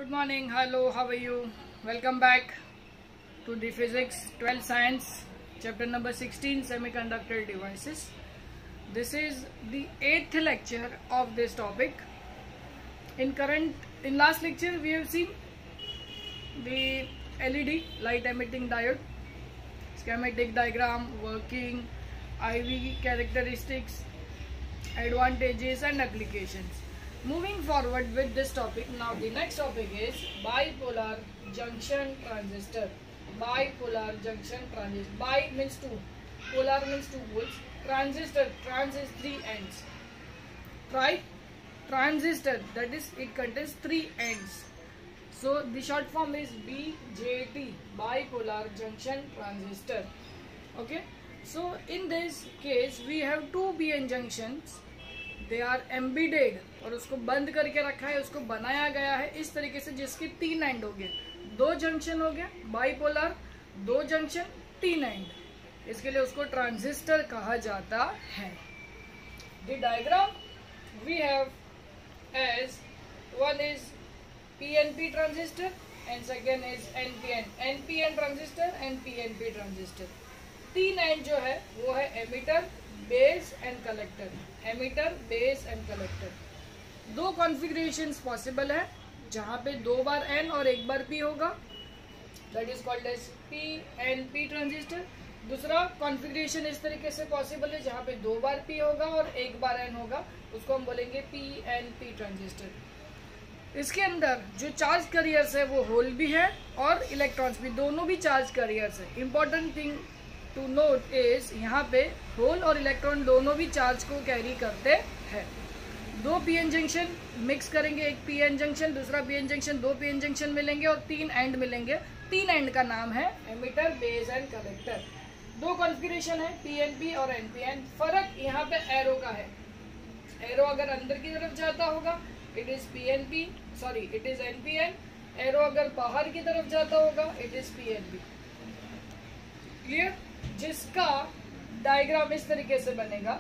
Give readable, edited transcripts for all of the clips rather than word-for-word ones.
Good morning, hello, how are you? Welcome back to the physics 12 science chapter number 16 semiconductor devices. This is the 8th lecture of this topic. In last lecture we have seen the LED light emitting diode, schematic diagram, working, IV characteristics, advantages and applications. Moving forward with this topic, now the next topic is bipolar junction transistor. Bipolar junction transistor. Bi means two, polar means two poles. Transistor, trans is three ends. Tri transistor, that is it contains three ends. So the short form is BJT, bipolar junction transistor. Okay. So in this case we have two PN junctions. They are embedded और उसको बंद करके रखा है, उसको बनाया गया है इस तरीके से जिसके तीन एंड हो गए, दो जंक्शन हो गया बाइपोलर, दो जंक्शन तीन एंड, इसके लिए उसको ट्रांजिस्टर कहा जाता है. The diagram we have as one is PNP transistor and second is NPN transistor and PNP transistor. तीन एंड जो है वो है emitter, base and collector. Emitter, base and collector. दो कॉन्फ़िगरेशंस पॉसिबल है जहां पे दो बार N और एक बार P होगा, that is called as PNP transistor. दूसरा कॉन्फ़िगरेशन इस तरीके से पॉसिबल है जहां पे दो बार P होगा और एक बार N होगा, उसको हम बोलेंगे PNP ट्रांजिस्टर. इसके अंदर जो चार्ज कैरियर्स है वो होल भी है और इलेक्ट्रॉन्स भी, दोनों भी चार्ज कैरियर्स है. Important thing to note is यहाँ पे होल और इलेक्ट्रॉन दोनों भी चार्ज को कैरी करते हैं. दो पीएन जंक्शन मिक्स करेंगे, एक पीएन जंक्शन दूसरा पीएन जंक्शन, दो पीएन जंक्शन मिलेंगे और तीन एंड मिलेंगे. तीन एंड का नाम है एमिटर, बेस एंड कलेक्टर. दो कॉन्फ़िगरेशन है पीएनपी और एनपीएन. फर्क यहाँ पे एरो का है. एरो अगर अंदर की तरफ जाता होगा it is PNP, sorry it is NPN. Arrow अगर बाहर की तरफ जाता होगा इट इज पीएनपी. क्लियर? जिसका डायग्राम इस तरीके से बनेगा.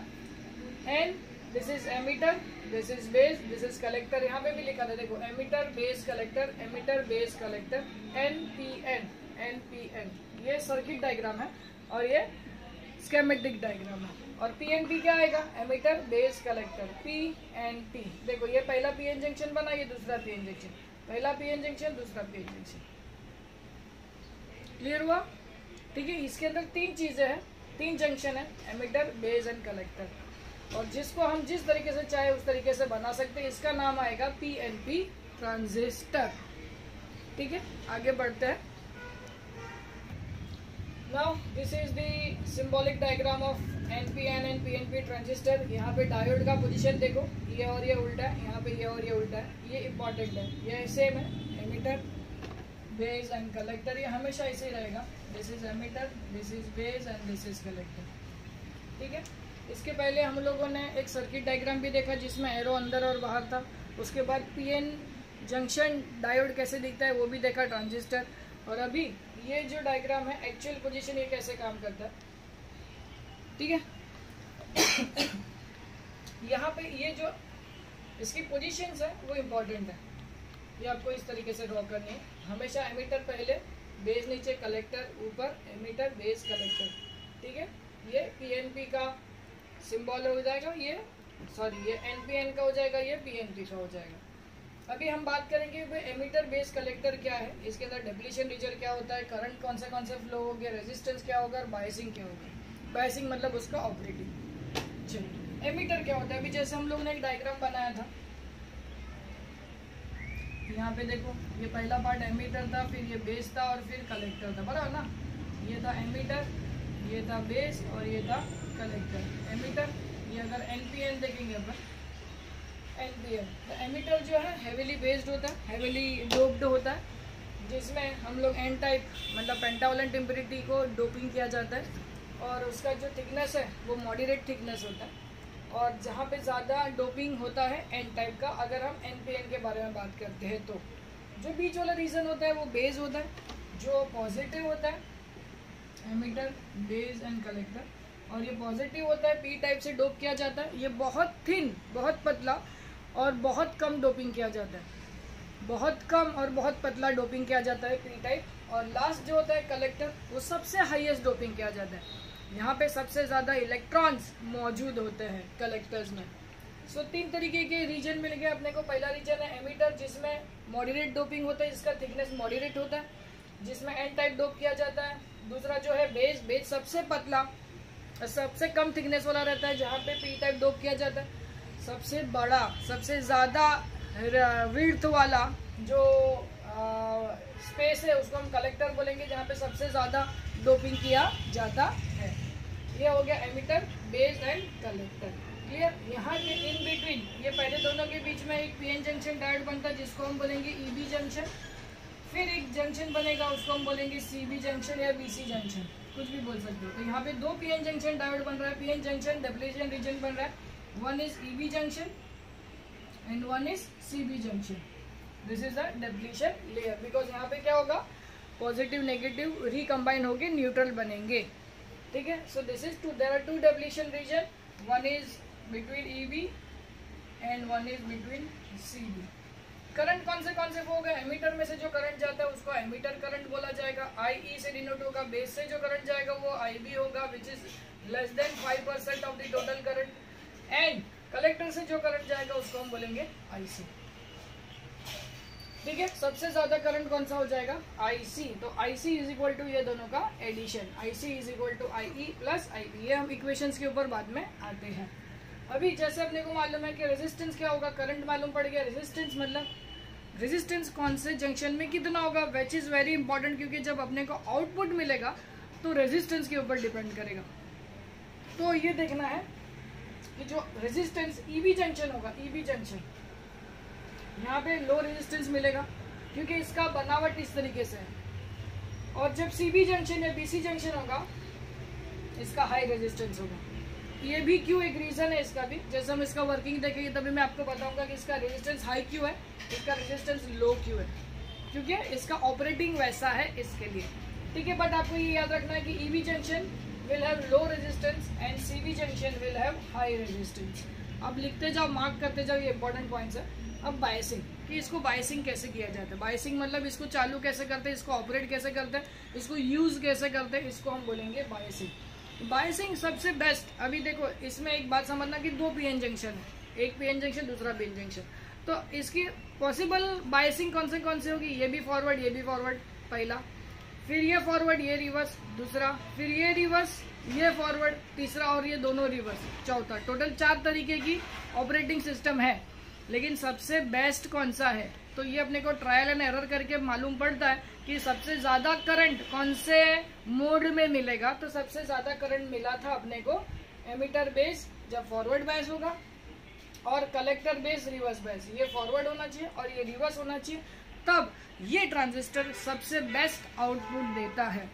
And this is emitter, this is base, this is collector. यहाँ पे भी लिखा था देखो, emitter base collector, emitter base collector, NPN. NPN ये सर्किट डायग्राम है और ये स्केमेटिक डायग्राम है. और पीएनपी क्या आएगा? Emitter base collector, PNP. देखो ये पहला पीएन जंक्शन बना, ये दूसरा पीएन जंक्शन, पहला पीएन जंक्शन दूसरा पीएन जंक्शन. क्लियर हुआ? ठीक है. इसके अंदर तीन चीजें हैं, तीन जंक्शन है, एमिटर, बेस एंड कलेक्टर. और जिसको हम जिस तरीके से चाहे उस तरीके से बना सकते हैं. इसका नाम आएगा पीएनपी ट्रांजिस्टर. ठीक है, आगे बढ़ते हैं. Now this is the symbolic diagram of NPN and PNP transistor. यहाँ पे डायोड का पोजीशन देखो, ये और ये उल्टा है, यहाँ पे ये और ये उल्टा है. ये इंपॉर्टेंट है, ये सेम है. एमिटर, बेस एंड कलेक्टर, ये हमेशा ऐसे ही रहेगा. This is emitter, this is base and this is collector. ठीक है. इसके पहले हम लोगों ने एक सर्किट डायग्राम भी देखा जिसमें एरो अंदर और बाहर था. उसके बाद पीएन जंक्शन डायोड कैसे दिखता है वो भी देखा, ट्रांजिस्टर. और अभी ये जो डायग्राम है एक्चुअल पोजीशन, ये कैसे काम करता है. ठीक है. यहाँ पे ये जो इसकी पोजीशंस है वो इम्पोर्टेंट है. ये आपको इस तरीके से ड्रॉ करनी है. हमेशा एमिटर पहले, बेस नीचे, कलेक्टर ऊपर, एमिटर बेस कलेक्टर. ठीक है. ये पीएनपी का सिंबल हो जाएगा, ये सॉरी ये एनपीएन का हो जाएगा, ये पीएनपी का हो जाएगा. अभी हम बात करेंगे भाई एमिटर बेस कलेक्टर क्या है, इसके अंदर डिप्लीशन रीजन क्या होता है, करंट कौन से फ्लो हो गया, रेजिस्टेंस क्या होगा और बायसिंग क्या होगा. बायसिंग मतलब उसका ऑपरेटिंग. चलिए, एमिटर क्या होता है. अभी जैसे हम लोग ने एक डायग्राम बनाया था, यहाँ पे देखो ये पहला पार्ट एमिटर था, फिर ये बेस था और फिर कलेक्टर था, बराबर ना. ये था एमिटर, ये था बेस और ये था कलेक्टर. एमिटर, ये अगर एनपीएन देखेंगे अपन, एनपीएन तो एमिटर जो है हेवीली बेस्ड होता है, हेवीली डोप्ड होता है, जिसमें हम लोग एन टाइप मतलब पेंटावलेंट इम्प्योरिटी को डोपिंग किया जाता है. और उसका जो थिकनेस है वो मॉडरेट थिकनेस होता है. और जहाँ पे ज़्यादा डोपिंग होता है एन टाइप का, अगर हम एनपीएन के बारे में बात करते हैं तो जो बीच वाला रीजन होता है वो बेस होता है. जो पॉजिटिव होता है एमिटर, बेस एंड कलेक्टर, और ये पॉजिटिव होता है पी टाइप से डोप किया जाता है. ये बहुत थिन, बहुत पतला और बहुत कम डोपिंग किया जाता है. बहुत कम और बहुत पतला डोपिंग किया जाता है पी टाइप, और लास्ट जो होता है कलेक्टर, वो सबसे हाईएस्ट डोपिंग किया जाता है। यहाँ पे सबसे ज़्यादा इलेक्ट्रॉन्स मौजूद होते हैं कलेक्टर्स में। सो 3 तरीके के रीजन मिल गए अपने को। पहला रीजन है एमिटर, जिसमें मॉडरेट डोपिंग होता है, जिसका थिकनेस मॉडरेट होता है, जिसमें एन टाइप डोप किया जाता है। दूसरा जो है बेस, बेस सबसे पतला, सबसे कम थिकनेस वाला रहता है, जहाँ पे पी टाइप डोप किया जाता है। सबसे बड़ा, सबसे ज़्यादा विड्थ वाला जो स्पेस है उसको हम कलेक्टर बोलेंगे, जहाँ पे सबसे ज़्यादा डोपिंग किया जाता है। ये हो गया emitter, base and collector. Clear? यहाँ के इन बिटवीन, ये पहले दोनों के बीच में एक पीएन जंक्शन डायोड बनता है, जिसको हम बोलेंगे ईबी जंक्शन। फिर एक जंक्शन बनेगा, उसको हम बोलेंगे सीबी जंक्शन या बीसी जंक्शन, कुछ भी बोल सकते हो। तो यहाँ पे 2 पीएन जंक्शन डायोड बन रहा है। पीएन जंक्शन डिप्लीशन रीजन बन रहा है, one is EB junction and one is CB junction. This is the depletion layer, because यहाँ पे क्या होगा, पॉजिटिव नेगेटिव रिकम्बाइन होके न्यूट्रल बनेंगे। ठीक है? So this is there are 2 depletion region, one is between EB and one is between CB. Current कौन से फ्लो होगा? एमीटर में से जो करंट जाता है उसको एमीटर करंट बोला जाएगा। आई से डिनोट होगा। बेस से जो करंट जाएगा वो आईबी होगा, which is less than 5% of the total current. And collector से जो करंट जाएगा उसको हम बोलेंगे आईसी। ठीक है? सबसे ज्यादा करंट कौन सा हो जाएगा? आईसी। तो आईसी इज इक्वल टू ये दोनों का addition, IC is equal to IE plus IB. ये हम इक्वेशंस के ऊपर बाद में आते हैं। अभी जैसे अपने को मालूम है कि रेजिस्टेंस क्या होगा, करंट मालूम पड़ गया। रेजिस्टेंस मतलब रेजिस्टेंस कौन से जंक्शन में कितना होगा, विच इज वेरी इंपॉर्टेंट, क्योंकि जब अपने को आउटपुट मिलेगा तो रेजिस्टेंस के ऊपर डिपेंड करेगा। तो ये देखना है कि जो रेजिस्टेंस ईबी जंक्शन होगा, ईबी जंक्शन यहाँ पे लो रेजिस्टेंस मिलेगा, क्योंकि इसका बनावट इस तरीके से है। और जब सीबी जंक्शन या बीसी जंक्शन होगा, इसका हाई रेजिस्टेंस होगा। ये भी क्यों एक रीजन है इसका भी, जैसे हम इसका वर्किंग देखेंगे तभी मैं आपको बताऊंगा कि इसका रेजिस्टेंस हाई क्यों है, इसका रेजिस्टेंस लो क्यों है, क्योंकि इसका ऑपरेटिंग वैसा है इसके लिए। ठीक है? बट आपको ये याद रखना है कि EB junction will have low resistance and CB junction will have high resistance. अब लिखते जाओ, मार्क करते जाओ, ये इंपॉर्टेंट पॉइंट्स है। अब बायसिंग, कि इसको बायसिंग कैसे किया जाता है। बायसिंग मतलब इसको चालू कैसे करते हैं, इसको ऑपरेट कैसे करते हैं, इसको यूज कैसे करते हैं, इसको हम बोलेंगे बायसिंग। बायसिंग सबसे बेस्ट। अभी देखो, इसमें एक बात समझना कि 2 पीएन जंक्शन है, एक पीएन जंक्शन दूसरा पीएन जंक्शन। तो इसकी पॉसिबल बायसिंग कौन से होगी, ये भी फॉरवर्ड ये भी फॉरवर्ड पहला, फिर ये फॉरवर्ड ये रिवर्स दूसरा, फिर ये रिवर्स ये फॉरवर्ड तीसरा, और ये दोनों रिवर्स चौथा। टोटल 4 तरीके की ऑपरेटिंग सिस्टम है। लेकिन सबसे बेस्ट कौन सा है, तो ये अपने को ट्रायल एंड एरर करके मालूम पड़ता है कि सबसे ज्यादा करंट कौन से मोड में मिलेगा। तो सबसे ज्यादा करंट मिला था अपने को एमीटर बेस जब फॉरवर्ड बायस होगा, और कलेक्टर बेस रिवर्स बायस। ये फॉरवर्ड होना चाहिए और ये रिवर्स होना चाहिए, तब ये ट्रांजिस्टर सबसे बेस्ट आउटपुट देता है।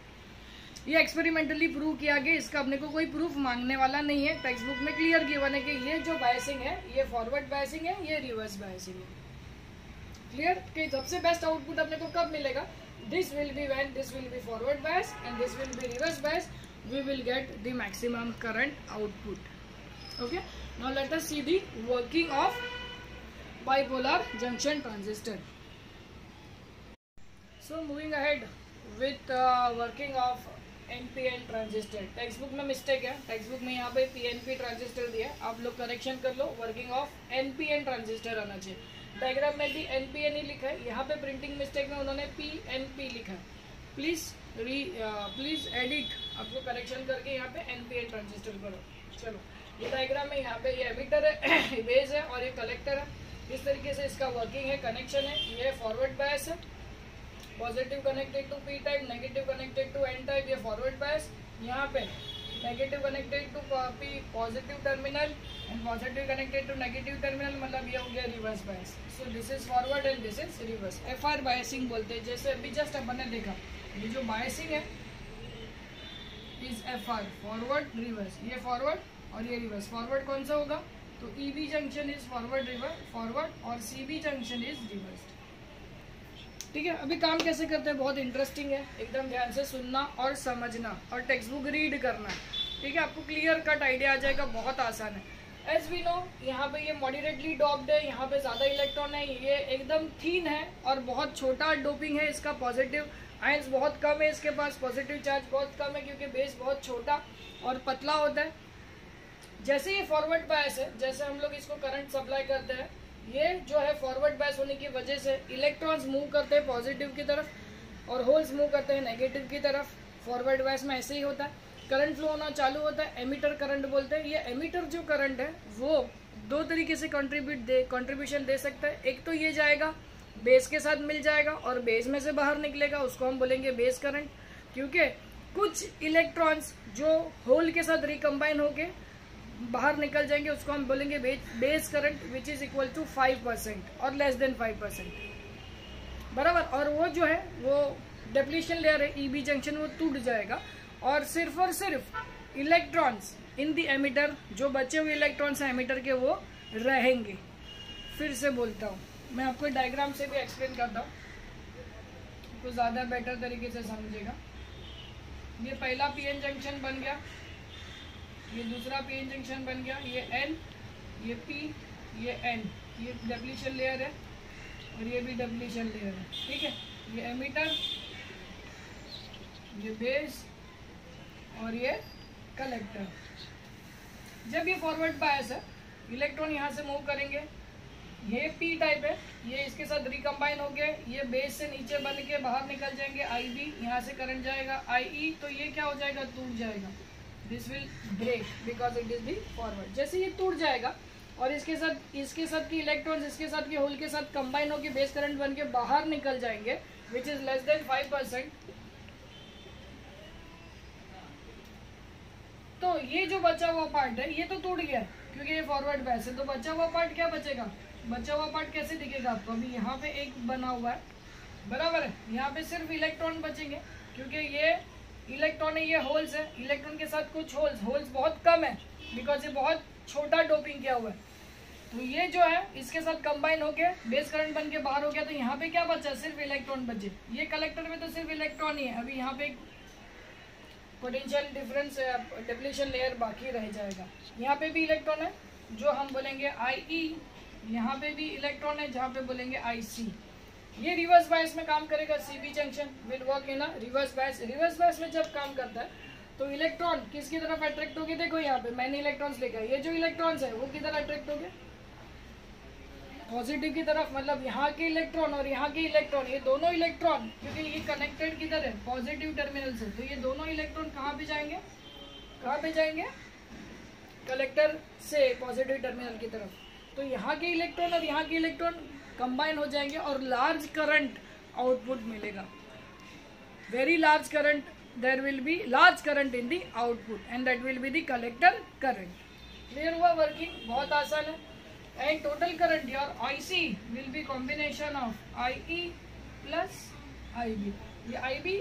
ये एक्सपेरिमेंटली प्रूव किया गया, इसका अपने को कोई प्रूफ मांगने वाला नहीं है। टेक्स्ट बुक में क्लियर गिवन है कि ये जो बायसिंग है ये फॉरवर्ड बायसिंग है, ये रिवर्स बायसिंग है। क्लियर? कि सबसे बेस्ट आउटपुट अपने को कब मिलेगा, this will be when this will be forward bias and this will be reverse bias, we will get the maximum current output. Okay, now let us see the working of bipolar junction transistor. So moving ahead with working of NPN transistor. Textbook में mistake है, textbook में यहाँ पे PNP transistor दिया है, आप लोग correction कर लो। वर्किंग ऑफ एनपीएन ट्रांजिस्टर आना चाहिए। डायग्राम में भी एनपीएन ही लिखा है, यहाँ पे प्रिंटिंग मिस्टेक में उन्होंने पीएनपी लिखा है। प्लीज एडिट, आपको करेक्शन करके यहाँ पे एनपीएन ट्रांजिस्टर करो। चलो, ये डायग्राम में यहाँ पे ये एमिटर है, बेस है और ये कलेक्टर है। इस तरीके से इसका वर्किंग है, कनेक्शन है। ये फॉरवर्ड बायस है, positive connected to P type, negative connected to N type, ये फॉरवर्ड बायस। यहाँ पे negative connected to P positive terminal and positive connected to negative terminal, मतलब ये हो गया reverse bias. So this is forward and this is reverse. FR biasing बोलते हैं। जैसे अभी जस्ट अपन ने देखा, ये जो बायसिंग है इज एफआर, फॉरवर्ड रिवर्स। ये फॉरवर्ड और ये रिवर्स। फॉरवर्ड कौन सा होगा, तो EB junction is forward reverse forward और सीबी जंक्शन इज रिवर्स। ठीक है? अभी काम कैसे करते हैं, बहुत इंटरेस्टिंग है, एकदम ध्यान से सुनना और समझना और टेक्स्ट बुक रीड करना। ठीक है? आपको क्लियर कट आइडिया आ जाएगा, बहुत आसान है। एज वी नो यहाँ पे ये मॉडरेटली डोप्ड है, यहाँ पे ज़्यादा इलेक्ट्रॉन है, ये एकदम थीन है और बहुत छोटा डोपिंग है इसका। पॉजिटिव आयंस बहुत कम है इसके पास, पॉजिटिव चार्ज बहुत कम है क्योंकि बेस बहुत छोटा और पतला होता है। जैसे ये फॉरवर्ड बायस है, जैसे हम लोग इसको करंट सप्लाई करते हैं, ये जो है फॉरवर्ड बायस होने की वजह से इलेक्ट्रॉन्स मूव करते हैं पॉजिटिव की तरफ और होल्स मूव करते हैं नेगेटिव की तरफ। फॉरवर्ड बायस में ऐसे ही होता है। करंट फ्लो होना चालू होता है, एमीटर करंट बोलते हैं। ये एमीटर जो करंट है वो दो तरीके से कंट्रीब्यूशन दे सकता है। एक तो ये जाएगा बेस के साथ मिल जाएगा और बेस में से बाहर निकलेगा, उसको हम बोलेंगे बेस करंट। क्योंकि कुछ इलेक्ट्रॉन्स जो होल के साथ रिकम्बाइन होके बाहर निकल जाएंगे, उसको हम बोलेंगे base current, which is equal to 5% और लेस देन 5%, बराबर। और वो जो है वो डिप्लीशन लेयर है, ईबी जंक्शन, वो टूट जाएगा और सिर्फ इलेक्ट्रॉन्स इन दी एमिटर, जो बचे हुए इलेक्ट्रॉन्स हैं एमिटर के, वो रहेंगे। फिर से बोलता हूँ, मैं आपको डायग्राम से भी एक्सप्लेन करता हूँ, तो ज़्यादा बेटर तरीके से समझेगा। ये पहला पीएन जंक्शन बन गया, ये दूसरा पीएन जंक्शन बन गया, ये एन, ये पी, ये एन, ये डिप्लीशन लेयर है और ये भी डिप्लीशन लेयर है, ठीक है। ये एमिटर, ये बेस और ये कलेक्टर। जब ये फॉरवर्ड बायस है, इलेक्ट्रॉन यहाँ से मूव करेंगे, ये पी टाइप है, ये इसके साथ रिकम्बाइन हो गए, ये बेस से नीचे बन के बाहर निकल जाएंगे, आई बी, यहाँ से करंट जाएगा आई ई, तो ये क्या हो जाएगा, टूट जाएगा। This will break because it is the forward. जैसे ये टूट जाएगा और इसके साथ की इलेक्ट्रॉन्स इसके साथ के होल के साथ कंबाइन होकर बेस करंट बन के बाहर निकल जाएंगे, विच इज लेस देन 5%। तो ये जो बचा हुआ पार्ट है ये तो टूट गया क्योंकि ये फॉरवर्ड बायस है। तो बचा हुआ पार्ट क्या बचेगा, बचा हुआ पार्ट कैसे दिखेगा आपको, अभी यहाँ पे एक बना हुआ है, बराबर है। यहाँ पे सिर्फ इलेक्ट्रॉन बचेंगे क्योंकि ये इलेक्ट्रॉन है, ये होल्स है, इलेक्ट्रॉन के साथ कुछ होल्स बहुत कम है बिकॉज ये बहुत छोटा डोपिंग किया हुआ है। तो ये जो है इसके साथ कंबाइन होके बेस करंट बन के बाहर हो गया, तो यहाँ पे क्या बचा, सिर्फ इलेक्ट्रॉन बचे। ये कलेक्टर में तो सिर्फ इलेक्ट्रॉन ही है, अभी यहाँ पे पोटेंशियल डिफरेंस डिप्लीशन लेयर बाकी रह जाएगा। यहाँ पे भी इलेक्ट्रॉन है जो हम बोलेंगे आई ई, यहाँ पे भी इलेक्ट्रॉन है जहाँ पे बोलेंगे आई सी। ये रिवर्स बायस में काम करेगा, CB junction will work in a reverse bias. Reverse bias में जब काम करता है तो इलेक्ट्रॉन किसकी तरफ अट्रैक्ट होगी, देखो यहाँ पे मैंने इलेक्ट्रॉन्स लिखा है, ये जो इलेक्ट्रॉन्स है वो किधर अट्रैक्ट होंगे, पॉजिटिव की तरफ। मतलब यहाँ के इलेक्ट्रॉन और यहाँ के इलेक्ट्रॉन, ये दोनों इलेक्ट्रॉन, क्योंकि ये कनेक्टेड किधर है, पॉजिटिव टर्मिनल से, तो ये दोनों इलेक्ट्रॉन कहाँ पे जाएंगे, कहाँ पे जाएंगे, कलेक्टर से पॉजिटिव टर्मिनल की तरफ। तो यहाँ के इलेक्ट्रॉन और यहाँ के इलेक्ट्रॉन कंबाइन हो जाएंगे और लार्ज करंट आउटपुट मिलेगा, very large current, there will be large current in the output and that will be the collector current. Clear हुआ, वर्किंग बहुत आसान है। And total current your IC will be combination of IE plus IB। ये IB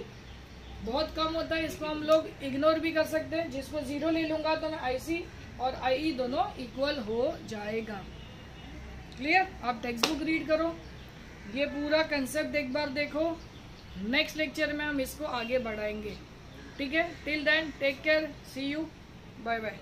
बहुत कम होता है, इसको हम लोग इग्नोर भी कर सकते हैं, जिसको 0 ले लूंगा तो मैं IC और IE दोनों इक्वल हो जाएगा। क्लियर, आप टेक्स्ट बुक रीड करो, ये पूरा कंसेप्ट एक बार देखो, नेक्स्ट लेक्चर में हम इसको आगे बढ़ाएंगे, ठीक है। Till then take care, see you, bye bye.